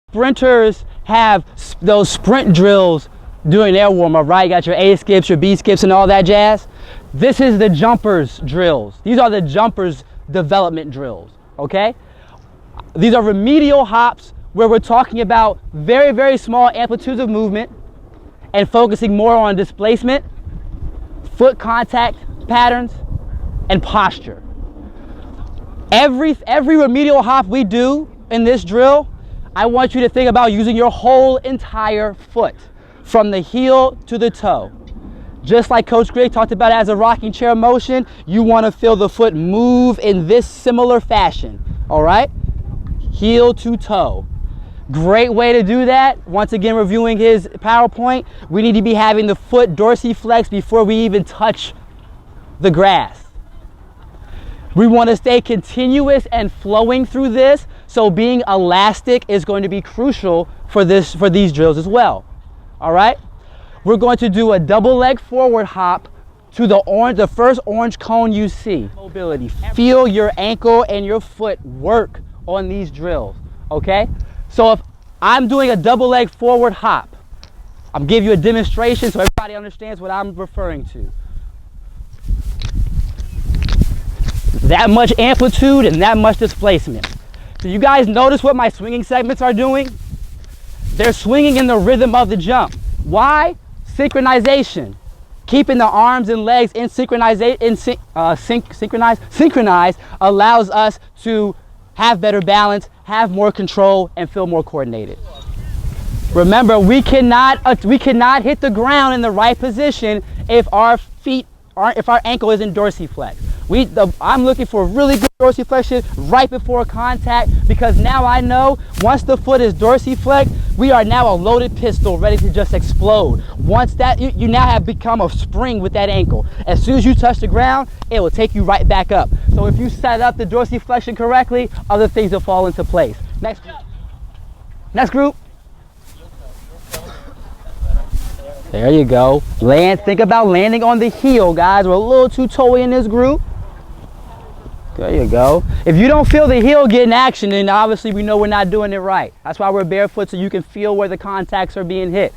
Sprinters have those sprint drills during their warm-up, right? You got your A skips, your B skips, and all that jazz. This is the jumpers drills. These are the jumpers development drills, okay? These are remedial hops where we're talking about very, very small amplitudes of movement and focusing more on displacement, foot contact patterns, and posture. Every remedial hop we do in this drill, I want you to think about using your whole entire foot from the heel to the toe. Just like Coach Greg talked about as a rocking chair motion, you want to feel the foot move in this similar fashion, all right? Heel to toe. Great way to do that. Once again, reviewing his PowerPoint, we need to be having the foot dorsiflex before we even touch the grass. We want to stay continuous and flowing through this, so being elastic is going to be crucial for these drills as well. All right? We're going to do a double leg forward hop to the first orange cone you see. Mobility. Feel your ankle and your foot work on these drills, okay? So if I'm doing a double leg forward hop, I'm giving you a demonstration so everybody understands what I'm referring to. That much amplitude and that much displacement. Do you guys notice what my swinging segments are doing? They're swinging in the rhythm of the jump. Why? Synchronization. Keeping the arms and legs in synchronized allows us to have better balance, have more control, and feel more coordinated. Remember, we cannot hit the ground in the right position if our ankle isn't dorsiflex. I'm looking for really good dorsiflexion right before contact, because now I know once the foot is dorsiflex, we are now a loaded pistol ready to just explode. Once that, you now have become a spring with that ankle. As soon as you touch the ground, it will take you right back up. So if you set up the dorsiflexion correctly, other things will fall into place. Next group. There you go. Think about landing on the heel, guys. We're a little too toey in this group. There you go. If you don't feel the heel getting action, then obviously we know we're not doing it right. That's why we're barefoot, so you can feel where the contacts are being hit.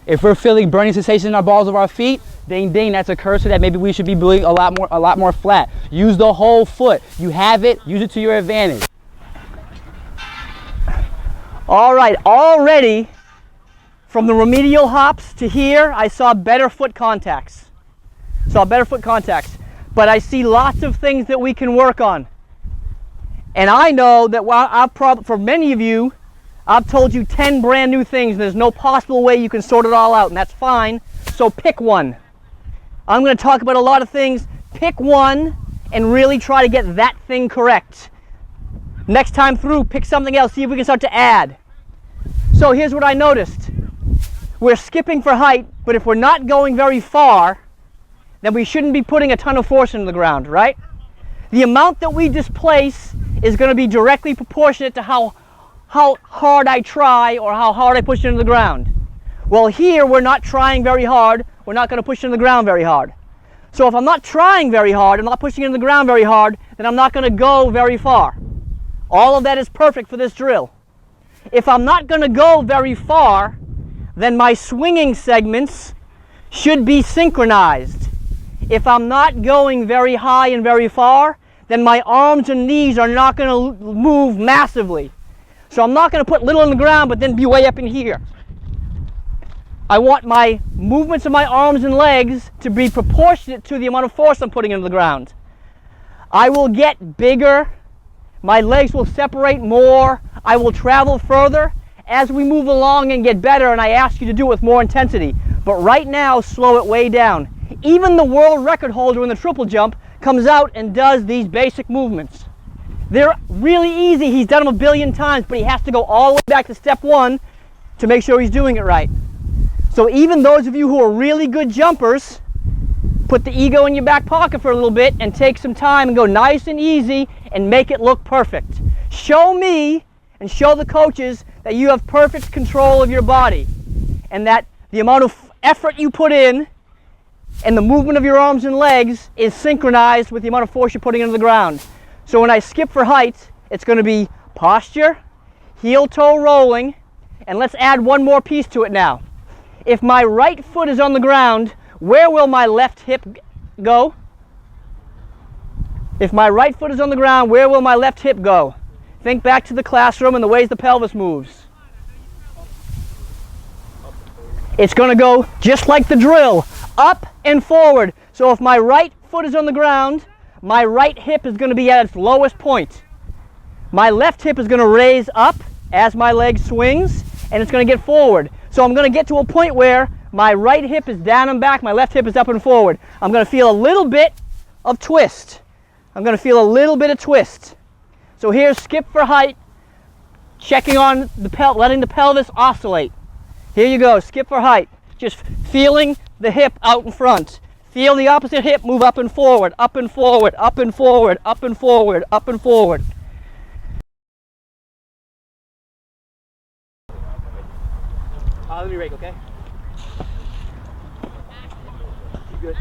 If we're feeling burning sensation in our balls of our feet, ding ding, that's a cursor that maybe we should be doing a lot more flat. Use the whole foot. You have it, use it to your advantage. All right, already from the remedial hops to here, I saw better foot contacts. But I see lots of things that we can work on. And I know that for many of you, I've told you 10 brand new things, and there's no possible way you can sort it all out, and that's fine. So pick one. I'm going to talk about a lot of things. Pick one and really try to get that thing correct. Next time through, pick something else, see if we can start to add. So here's what I noticed. We're skipping for height, but if we're not going very far, then we shouldn't be putting a ton of force into the ground, right? The amount that we displace is going to be directly proportionate to how hard I try or how hard I push it into the ground. Well, here we're not trying very hard. We're not going to push it into the ground very hard. So if I'm not trying very hard, I'm not pushing it into the ground very hard, then I'm not going to go very far. All of that is perfect for this drill. If I'm not going to go very far, then my swinging segments should be synchronized. If I'm not going very high and very far, then my arms and knees are not going to move massively. So I'm not going to put little in the ground but then be way up in here. I want my movements of my arms and legs to be proportionate to the amount of force I'm putting into the ground. I will get bigger, my legs will separate more, I will travel further as we move along and get better, and I ask you to do it with more intensity. But right now, slow it way down. Even the world record holder in the triple jump comes out and does these basic movements. They're really easy. He's done them a billion times, but he has to go all the way back to step one to make sure he's doing it right. So even those of you who are really good jumpers, put the ego in your back pocket for a little bit and take some time and go nice and easy and make it look perfect. Show me and show the coaches that you have perfect control of your body and that the amount of effort you put in and the movement of your arms and legs is synchronized with the amount of force you're putting into the ground. So when I skip for height, it's going to be posture, heel toe rolling, And let's add one more piece to it now. If my right foot is on the ground, where will my left hip go? If my right foot is on the ground, where will my left hip go? Think back to the classroom and the ways the pelvis moves. It's going to go just like the drill, up and forward. So if my right foot is on the ground, my right hip is going to be at its lowest point. My left hip is going to raise up as my leg swings, and it's going to get forward. So I'm going to get to a point where my right hip is down and back, my left hip is up and forward. I'm going to feel a little bit of twist. I'm going to feel a little bit of twist. So here's skip for height, checking on the letting the pelvis oscillate. Here you go, skip for height. Just feeling the hip out in front. Feel the opposite hip move up and forward, up and forward, up and forward, up and forward, up and forward. Let me rake, okay? You good?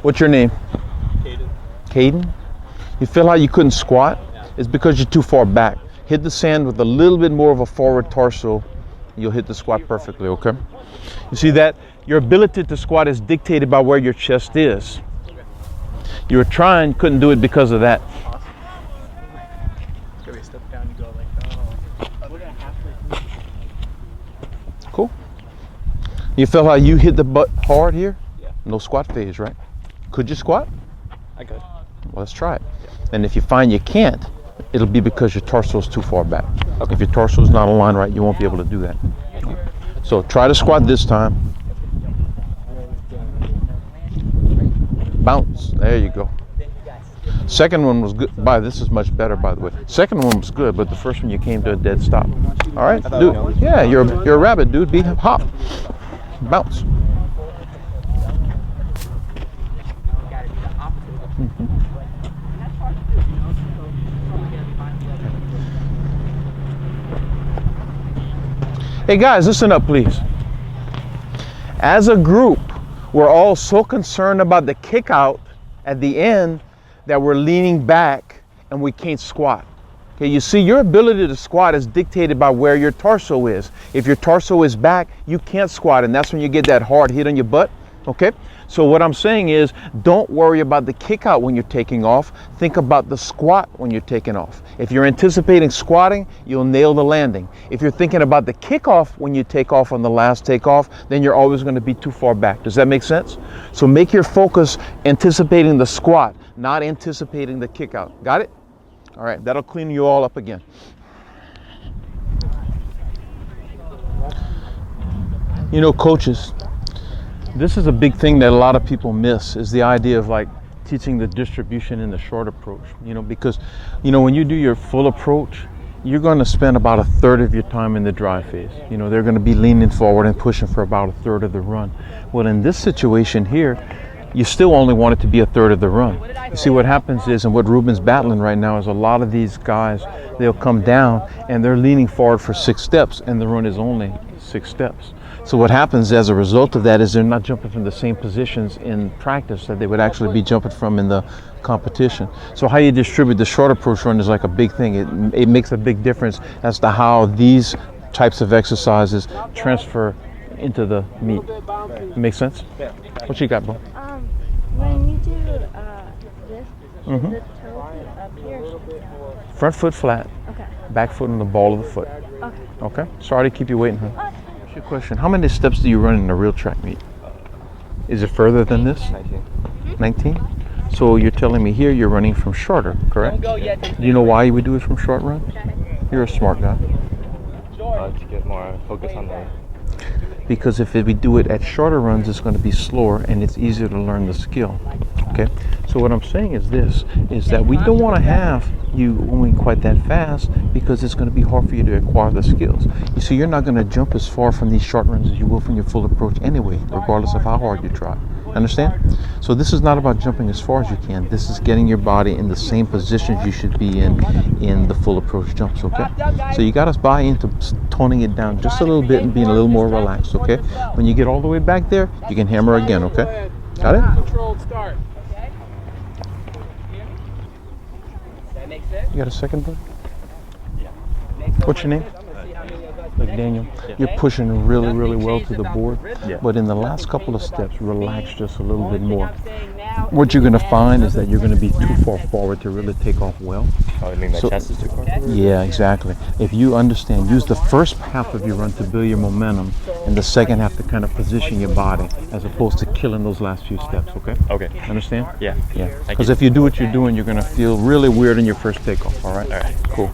What's your name? Caden. Caden? You feel how you couldn't squat? Yeah. It's because you're too far back. Hit the sand with a little bit more of a forward torso. You'll hit the squat perfectly, okay? You see that? Your ability to squat is dictated by where your chest is. You were trying, couldn't do it because of that. Step down and go like, oh. We're gonna halfway. Cool. You feel how you hit the butt hard here? Yeah. No squat phase, right? Could you squat? I could. Well, let's try it. And if you find you can't, it'll be because your torso is too far back. Okay. If your torso is not aligned right, you won't be able to do that. So try to squat this time. Bounce. There you go. Second one was good. This is much better, by the way. Second one was good, but the first one you came to a dead stop. All right, dude. Yeah, you're a rabbit, dude. Be hop, bounce. Mm-hmm. Hey guys, listen up, please. As a group, we're all so concerned about the kick out at the end that we're leaning back and we can't squat. Okay, you see, your ability to squat is dictated by where your torso is. If your torso is back, you can't squat, and that's when you get that hard hit on your butt. Okay, so what I'm saying is, don't worry about the kick out when you're taking off. Think about the squat when you're taking off. If you're anticipating squatting, you'll nail the landing. If you're thinking about the kickoff when you take off on the last takeoff, then you're always going to be too far back. Does that make sense? So make your focus anticipating the squat, not anticipating the kick out. Got it? All right, that'll clean you all up again. You know, coaches, this is a big thing that a lot of people miss, is the idea of like teaching the distribution in the short approach, you know, because, you know, when you do your full approach, you're going to spend about a third of your time in the dry phase. You know, they're going to be leaning forward and pushing for about a third of the run. Well, in this situation here, you still only want it to be a third of the run. You see, what happens is, and what Ruben's battling right now, is a lot of these guys, they'll come down and they're leaning forward for 6 steps and the run is only 6 steps. So what happens as a result of that is they're not jumping from the same positions in practice that they would actually be jumping from in the competition. So how you distribute the short approach run is like a big thing. It makes a big difference as to how these types of exercises transfer into the meet. Make sense? What you got, bro? When you do this, Mm-hmm. the toe up here or down? Front foot flat, Okay. back foot on the ball of the foot. Okay. Okay? Sorry to keep you waiting, huh? What's your question? How many steps do you run in a real track meet? Is it further than this? 19. 19? So you're telling me here you're running from shorter, correct? Don't go yet. Do you know why you would do it from short run? You're a smart guy. To get more focus on the. Because if we do it at shorter runs, it's going to be slower and it's easier to learn the skill. Okay, so what I'm saying is this, is that we don't want to have you going quite that fast because it's going to be hard for you to acquire the skills. You see, you're not going to jump as far from these short runs as you will from your full approach anyway, regardless of how hard you try. Understand? So this is not about jumping as far as you can. This is getting your body in the same positions you should be in the full approach jumps, okay? So you got to buy into toning it down just a little bit and being a little more relaxed, okay? When you get all the way back there, you can hammer again, okay? Got it? Controlled start. Okay. That makes sense. You got a second, bud? Makes What's your name? Like Daniel, you're pushing really, really well to the board, but in the last couple of steps, relax just a little bit more. What you're going to find is that you're going to be too far forward to really take off well. Oh, you mean my chest is too far forward? Yeah, exactly. If you understand, use the first half of your run to build your momentum, and the second half to kind of position your body, as opposed to killing those last few steps, okay? Okay. Understand? Yeah. Yeah. Because if you do what you're doing, you're going to feel really weird in your first takeoff, all right? All right. Cool.